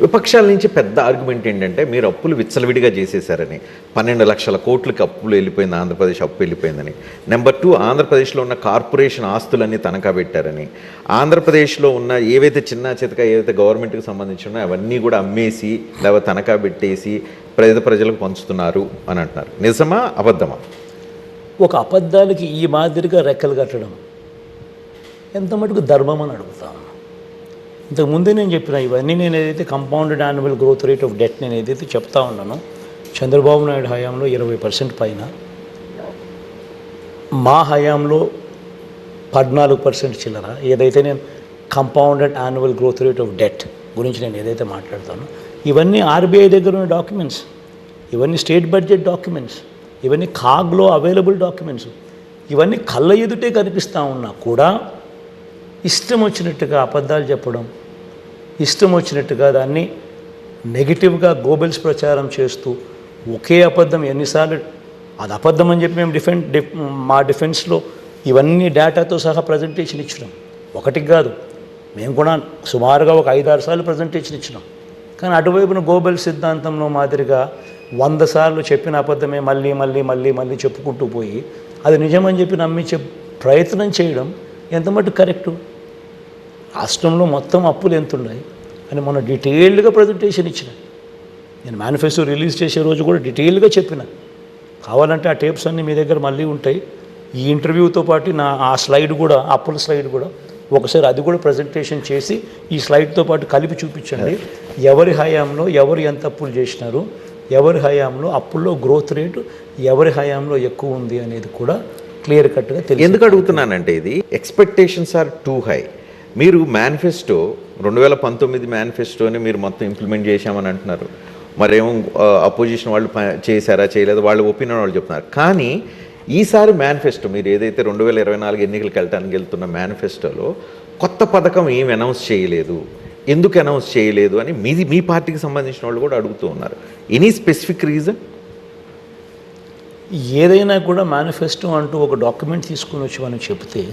విపక్షాల నుంచి పెద్ద ఆర్గ్యుమెంట్ ఏంటంటే మీరు అప్పులు విచ్చలవిడిగా చేసేశారని, 12 లక్షల కోట్లకి అప్పులు వెళ్ళిపోయింది, ఆంధ్రప్రదేశ్ అప్పు వెళ్ళిపోయిందని. నెంబర్ 2, ఆంధ్రప్రదేశ్లో ఉన్న కార్పొరేషన్ ఆస్తులన్నీ తనఖా పెట్టారని, ఆంధ్రప్రదేశ్లో ఉన్న ఏవైతే చిన్న చితక ఏవైతే గవర్నమెంట్కి సంబంధించి ఉన్నాయో అవన్నీ కూడా అమ్మేసి లేకపోతే తనఖా పెట్టేసి ప్రజలకు పంచుతున్నారు అని అంటున్నారు. నిజమా అబద్ధమా? ఒక అబద్ధాలకి ఈ మాదిరిగా రెక్కలు కట్టడం ఎంత మటుకు ధర్మం అని అడుగుతాను. ఇంతకుముందే నేను చెప్పిన ఇవన్నీ నేను ఏదైతే compounded annual growth rate of debt నేను ఏదైతే చెప్తా ఉన్నానో చంద్రబాబు నాయుడు హయాంలో 20% పైన, మా హయాంలో 14% చిల్లర, ఏదైతే నేను compounded annual growth rate of debt గురించి నేను ఏదైతే మాట్లాడుతానో ఇవన్నీ ఆర్బీఐ దగ్గర ఉన్న డాక్యుమెంట్స్, ఇవన్నీ స్టేట్ బడ్జెట్ డాక్యుమెంట్స్, ఇవన్నీ కాగ్లో అవైలబుల్ డాక్యుమెంట్స్, ఇవన్నీ కళ్ళ ఎదుటే కనిపిస్తూ ఉన్నా కూడా ఇష్టం వచ్చినట్టుగా అబద్ధాలు చెప్పడం, ఇష్టం వచ్చినట్టుగా దాన్ని నెగిటివ్గా గోబెల్స్ ప్రచారం చేస్తూ ఒకే అబద్ధం ఎన్నిసార్లు, అది అబద్ధం అని చెప్పి మేము మా డిఫెన్స్లో ఇవన్నీ డేటాతో సహా ప్రజెంటేషన్ ఇచ్చినాం. ఒకటికి కాదు, మేము కూడా సుమారుగా ఒక 5-6 సార్లు ప్రజెంటేషన్ ఇచ్చినాం. కానీ అటువైపున గోబెల్ సిద్ధాంతంలో మాదిరిగా 100 సార్లు చెప్పిన అబద్ధమే మళ్ళీ మళ్ళీ మళ్ళీ మళ్ళీ చెప్పుకుంటూ పోయి అది నిజమని చెప్పి నమ్మించే ప్రయత్నం చేయడం ఎంతమట్టు కరెక్టు? రాష్ట్రంలో మొత్తం అప్పులు ఎంత ఉన్నాయి అని మొన్న డీటెయిల్డ్గా ప్రజెంటేషన్ ఇచ్చిన. నేను మేనిఫెస్టో రిలీజ్ చేసే రోజు కూడా డీటెయిల్గా చెప్పిన. కావాలంటే ఆ టేప్స్ అన్నీ మీ దగ్గర మళ్ళీ ఉంటాయి. ఈ ఇంటర్వ్యూతో పాటు ఆ స్లైడ్ కూడా, అప్పుల స్లైడ్ కూడా ఒకసారి అది కూడా ప్రజెంటేషన్ చేసి ఈ స్లైడ్తో పాటు కలిపి చూపించండి. ఎవరి హయాంలో ఎవరు ఎంత అప్పులు చేసినారు, ఎవరి హయాంలో అప్పుల్లో గ్రోత్ రేటు ఎవరి హయాంలో ఎక్కువ ఉంది అనేది కూడా క్లియర్ కట్గా తెలియదు. ఎందుకు అడుగుతున్నానంటే ఇది ఎక్స్పెక్టేషన్స్ ఆర్ టూ హై. మీరు మేనిఫెస్టో 2019 మేనిఫెస్టోని మీరు మొత్తం ఇంప్లిమెంట్ చేశామని అంటున్నారు. మరేమో అపోజిషన్ వాళ్ళు చేశారా చేయలేదు వాళ్ళ ఒపీనియన్ వాళ్ళు చెప్తున్నారు. కానీ ఈసారి మేనిఫెస్టో మీరు ఏదైతే 2024 ఎన్నికలకు వెళ్ళటానికి వెళ్తున్న మేనిఫెస్టోలో కొత్త పథకం ఏమి అనౌన్స్ చేయలేదు, ఎందుకు అనౌన్స్ చేయలేదు అని మీ పార్టీకి సంబంధించిన వాళ్ళు కూడా అడుగుతూ ఉన్నారు. Any specific reason? ఏదైనా కూడా మేనిఫెస్టో అంటూ ఒక డాక్యుమెంట్ తీసుకుని వచ్చి మనం చెప్తే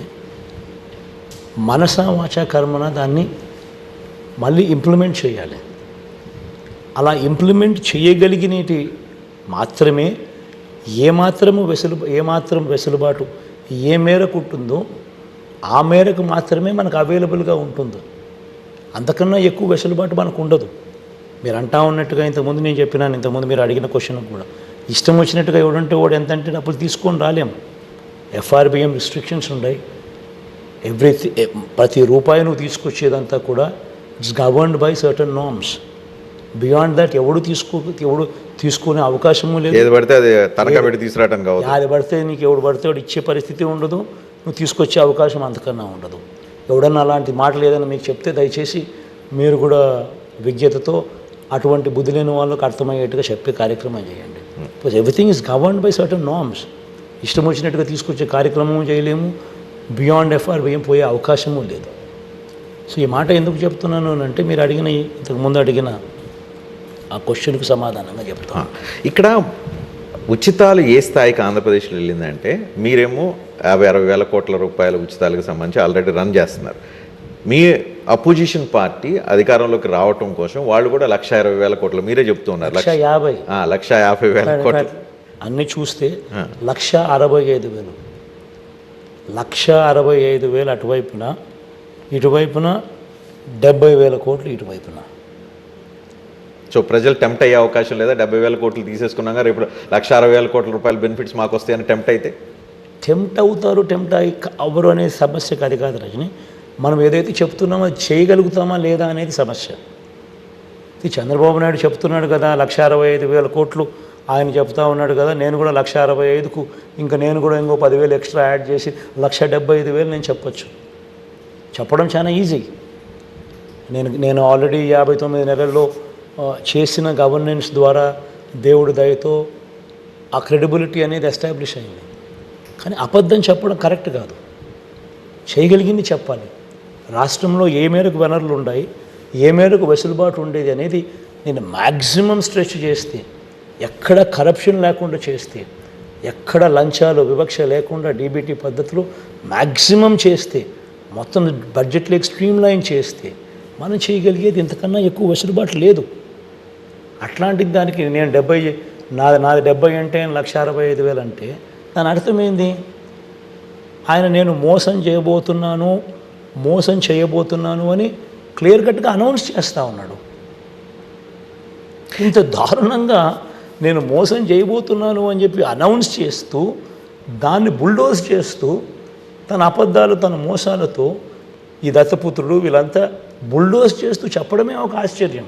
మనసా వాచా కర్మన దాన్ని మళ్ళీ ఇంప్లిమెంట్ చేయాలి. అలా ఇంప్లిమెంట్ చేయగలిగినటి మాత్రమే ఏమాత్రం వెసులుబాటు ఏ మేరకు ఉంటుందో ఆ మేరకు మాత్రమే మనకు అవైలబుల్గా ఉంటుంది. అంతకన్నా ఎక్కువ వెసులుబాటు మనకు ఉండదు. మీరు అంటా ఉన్నట్టుగా ఇంతకుముందు నేను చెప్పినాను, ఇంతకుముందు మీరు అడిగిన క్వశ్చన్ కూడా ఇష్టం వచ్చినట్టుగా ఎవడంటే వాడు ఎంత అంటే డబ్బులు తీసుకొని రాలేము. ఎఫ్ఆర్బిఎం రిస్ట్రిక్షన్స్ ఉన్నాయి. ప్రతి రూపాయి నువ్వు తీసుకొచ్చేదంతా కూడా it's governed by certain norms. Beyond that ఎవడు తీసుకునే అవకాశము లేదు. ఏది పడితే అది తనఖా పెట్టి తీసుకురావడం కాదు. అది పడితే నీకు ఎవడు పడితే వాడు ఇచ్చే పరిస్థితి ఉండదు, నువ్వు తీసుకొచ్చే అవకాశం అంతకన్నా ఉండదు. ఎవడన్నా అలాంటి మాటలు ఏదైనా మీకు చెప్తే దయచేసి మీరు కూడా విజ్ఞతతో అటువంటి బుద్ధి లేని వాళ్ళకి అర్థమయ్యేట్టుగా చెప్పే కార్యక్రమం చేయండి. Because everything is governed by certain norms. ఇష్టం వచ్చినట్టుగా తీసుకొచ్చే కార్యక్రమం చేయలేము, బియాండ్ ఎఫ్ఆర్బిఎం పోయే అవకాశము లేదు. సో ఈ మాట ఎందుకు చెప్తున్నాను అంటే మీరు అడిగిన ఇంతకుముందు అడిగిన ఆ క్వశ్చన్కి సమాధానంగా చెప్తాను. ఇక్కడ ఉచితాలు ఏ స్థాయికి ఆంధ్రప్రదేశ్లో వెళ్ళిందంటే మీరేమో 50-60 వేల కోట్ల రూపాయల ఉచితాలకు సంబంధించి ఆల్రెడీ రన్ చేస్తున్నారు. మీ అపోజిషన్ పార్టీ అధికారంలోకి రావటం కోసం వాళ్ళు కూడా 1,20,000 కోట్లు మీరే చెప్తూ ఉన్నారు. 1,50,000 కోట్లు అన్నీ చూస్తే 1,65,000 1,65,000 అటువైపున, ఇటువైపున 70,000 కోట్లు ఇటువైపున. సో ప్రజలు టెంప్ట్ అయ్యే అవకాశం లేదా? 70,000 కోట్లు తీసేసుకున్నాక రేపు 1,60,000 కోట్ల రూపాయల బెనిఫిట్స్ మాకు వస్తాయని టెంప్ట్ అయితే? టెంప్ట్ అవుతారు, టెంప్ట్ అవ్వరు అనే సమస్యకు అది కాదు రజని. మనం ఏదైతే చెప్తున్నామో అది చేయగలుగుతామా లేదా అనేది సమస్య. ఇది చంద్రబాబు నాయుడు చెప్తున్నాడు కదా 1,65,000 కోట్లు ఆయన చెప్తా ఉన్నాడు కదా, నేను కూడా 1,65,000కు ఇంకా నేను కూడా ఇంకో 10,000 ఎక్స్ట్రా యాడ్ చేసి 1,75,000 నేను చెప్పచ్చు. చెప్పడం చాలా ఈజీ. నేను ఆల్రెడీ 59 నెలల్లో చేసిన గవర్నెన్స్ ద్వారా దేవుడి దయతో ఆ క్రెడిబిలిటీ అనేది ఎస్టాబ్లిష్ అయింది. కానీ అబద్ధం చెప్పడం కరెక్ట్ కాదు. చేయగలిగింది చెప్పాలి. రాష్ట్రంలో ఏ మేరకు వనరులు ఉన్నాయి, ఏ మేరకు వెసులుబాటు ఉండేది అనేది నేను మ్యాక్సిమం స్ట్రెచ్ చేస్తే, ఎక్కడ కరప్షన్ లేకుండా చేస్తే, ఎక్కడ లంచాలు వివక్ష లేకుండా డీబీటీ పద్ధతిలో మ్యాక్సిమం చేస్తే, మొత్తం బడ్జెట్లో స్ట్రీమ్ లైన్ చేస్తే, మనం చేయగలిగేది ఇంతకన్నా ఎక్కువ వెసులుబాటు లేదు. అట్లాంటిది దానికి నేను 70 నాది 70 అంటే 1,65,000 అంటే దాని అర్థం ఏంది? ఆయన నేను మోసం చేయబోతున్నాను అని క్లియర్ కట్గా అనౌన్స్ చేస్తూ ఉన్నాడు. ఇంత దారుణంగా నేను మోసం చేయబోతున్నాను అని చెప్పి అనౌన్స్ చేస్తూ దాన్ని బుల్డోజ్ చేస్తూ తన అబద్ధాలు తన మోసాలతో ఈ దత్తపుత్రుడు వీళ్ళంతా బుల్డోజ్ చేస్తూ చెప్పడమే ఒక ఆశ్చర్యం.